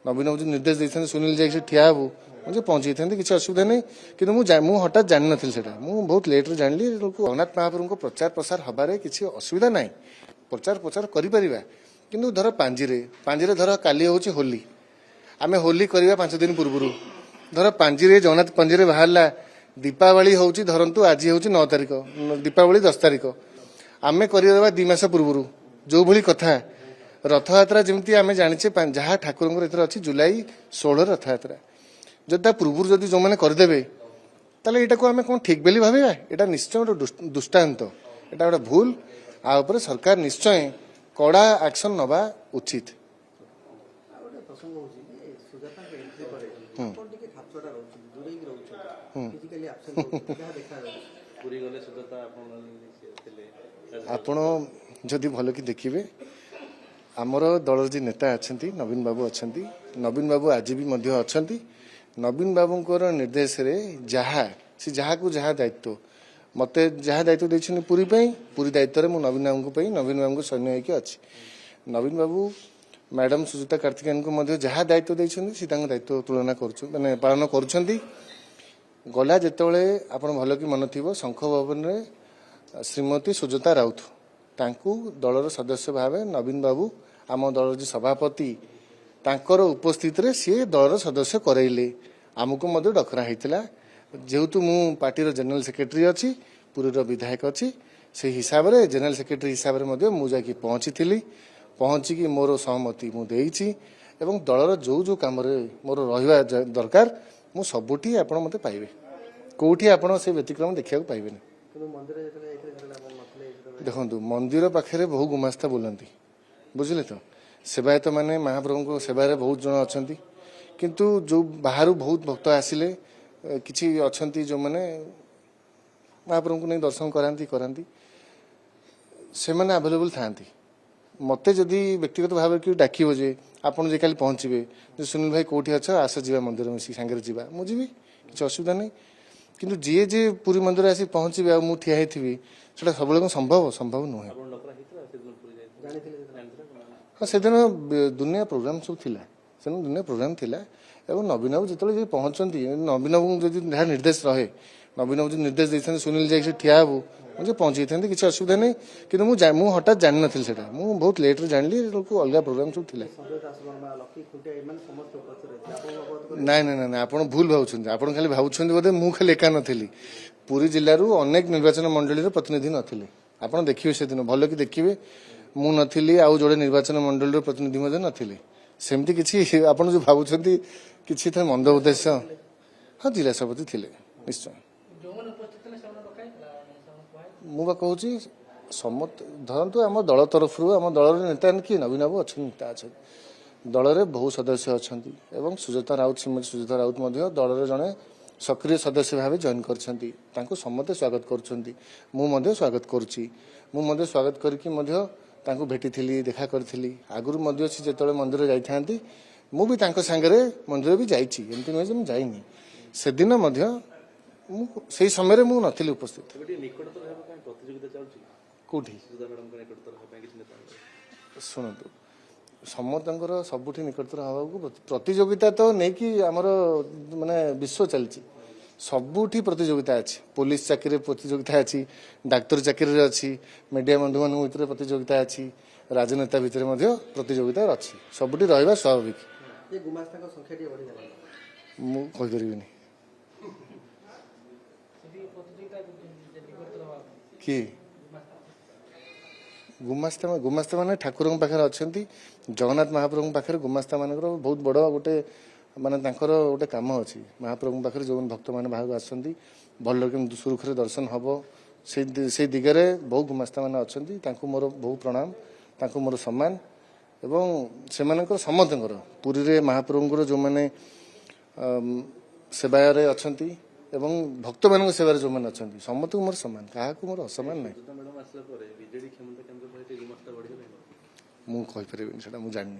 नवीन बाबू निर्देश देते सुनील जाए ठिया हबू मुझे पहुंची था किसी असुविधा नहीं कि हठात जान नी से बहुत लेट्रे जानी जगन्नाथ महाप्रभु को प्रचार प्रसार हबारे किसी असुविधा ना प्रचार प्रचार करें कि धर पांजीरे धर काली हूँ होली आम होली करवा 5 दिन पूर्व धर पांजीरे जगन्नाथ पांजीरे बाहर दीपावली हूँ धरतु आज हूँ 9 तारिख दीपावली 10 तारिख आम करदे 2 मास पूर्व जो भली कथा रथयात्रा जमी आम जाचे जहाँ ठाकुर अच्छी जुलाई 16 रथयात्रा जब पूर्व जदि जो मैंने करदे ताले यहाँ को आम कौन ठीक बोली भाव यहाँ निश्चय गोटे दुष्टांत यहाँ गोटे भूल आउे सरकार निश्चय कड़ा एक्शन नवा उचित। आपण जदि भल कि देखिए आमर दल जी नेता अच्छा नवीन बाबू अच्छा नवीन बाबू आज भी अच्छा नवीन बाबूर निर्देश रे जहाँ से जहाँ को जहाँ दायित्व मत जहाँ दायित्व देते पूरी दायित्व में नवीन बाबू नवीन बाबू को सैन्य होगी अच्छी नवीन बाबू मैडम सुजाता कार्तिकेयन को जहाँ दायित्व देते दायित्व तुलना कर पालन कर गला जिते आप भल कि मन थी शंख भवन में श्रीमती सुजाता राउत तांकू दलर सदस्य भाव नवीन बाबू आम दल जी सभापति तांकर उपस्थित रे सी दलर सदस्य करैले आमको डकरा होता जेहेतु मु पार्टी जनरल सेक्रेटरी अच्छी पुरी विधायक अच्छी से हिसाब रे जनरल सेक्रेटरी हिसाब रे मुझे पहुंची पहुंचिकी मोर सहमति मुझे एवं दलर जो जो कम मोर रहा दरकार मु सबुठी आपण मते पाइबे कोठी आपण से व्यतिक्रम देखा पाइबे देखु मंदिर पाखे बहु गुमास्ता बोलती बुझे तो सेवायत माने महाप्रभु को सेवारे बहुत जन अच्छा किंतु जो बाहर बहुत भक्त आसिले किसी अच्छा जो मैंने महाप्रभु को नहीं दर्शन कराती से मैंने आवेलेबल था मत जदि व्यक्तिगत भाव कि डाक जे आपड़ जे खाली पहुँचे सुनील भाई कौटी अच्छ आस जा मंदिर मिसी सांगे जा मुझे किसी असुविधा नहीं किंतु जी जे पूरी मंदिर आसी पहुँचे मुझे ठिया होती सब संभव संभव नुहे हाँ से दिन दुनिया प्रोग्राम सब थिला से दुनिया प्रोग्राम थिला एवं नवीन बाबू जो पहुँचती नवीन बाबू जहाँ निर्देश रहे नवीन बाबू निर्देश देते सुनील जाए ठिया हबू मुझे पहुंची था किसी असुविधा नहीं कि हठात जान नी से बहुत लेट्रे जानी अलग प्रोग्राम सब थिला ना ना ना आप भूल भावुं आप खाली भावुं बोधे मु खाली एका नी पुरी जिलूर अनेक निर्वाचन मंडली प्रतिनिधि नथिले आप देखिए से दिन भल कि देखिए मु नी आउ जोड़े निर्वाचन मंडली प्रतिनिधि नथिले सेमती किसी आप जो भावुं किसी था मंद उद्देश्य हाँ जिला सभापति थिले निश्चय मुझे कहूँ समत धरतु आम दल तरफ आम दल नेता किए नवीन बाबू अच्छा नेता अच्छा दल में बहुत सदस्य अच्छा एवं सुजाता राउत श्रीमती सुजाता राउत दल जड़े सक्रिय सदस्य भाव जॉइन कर समस्ते स्वागत कर स्वागत करुच्ची मुझे स्वागत करके भेटी देखा करी आगुरी सी जो मंदिर जाती मुझे सांगे मंदिर भी जाइए एमती नुहे मुझे जाइनी से दिन से समय मुझे नी उपस्थित कौटी शुणु समस्त सबुठ निकटतर हवा प्रतियोगिता तो नहीं कि आमर माने विश्व चलती सबुठी प्रतियोगिता अच्छी पुलिस चाकरी प्रतियोगिता अच्छी डाक्तर चाकरी अच्छी मीडिया बंधु मान भर प्रतियोगिता अच्छी राजनेता भितर प्रतियोगिता अच्छी सबुठी रहा स्वाभाविक मुझे कि गुमास्ता माने ठाकुर पाखे अच्छा जगन्नाथ महाप्रभु पाखे गुमास्ता मान बहुत बड़ गोटे माने गोटे कम अच्छी महाप्रभु पाखे जो भक्त मैंने बाहर आसती भल सुरुखुरे दर्शन हम से दिगरे बहुत गुमास्ता मैंने अच्छा मोर बहुत प्रणाम मोर सम्मान एवं से समस्त पुरी रे महाप्रभुर जो मैंने सेवाय अच्छा एवं भक्त मान सेवार जो मैंने अच्छा समस्त मोर सम्मान क्या मोर असम्मान ना मुझे जानी।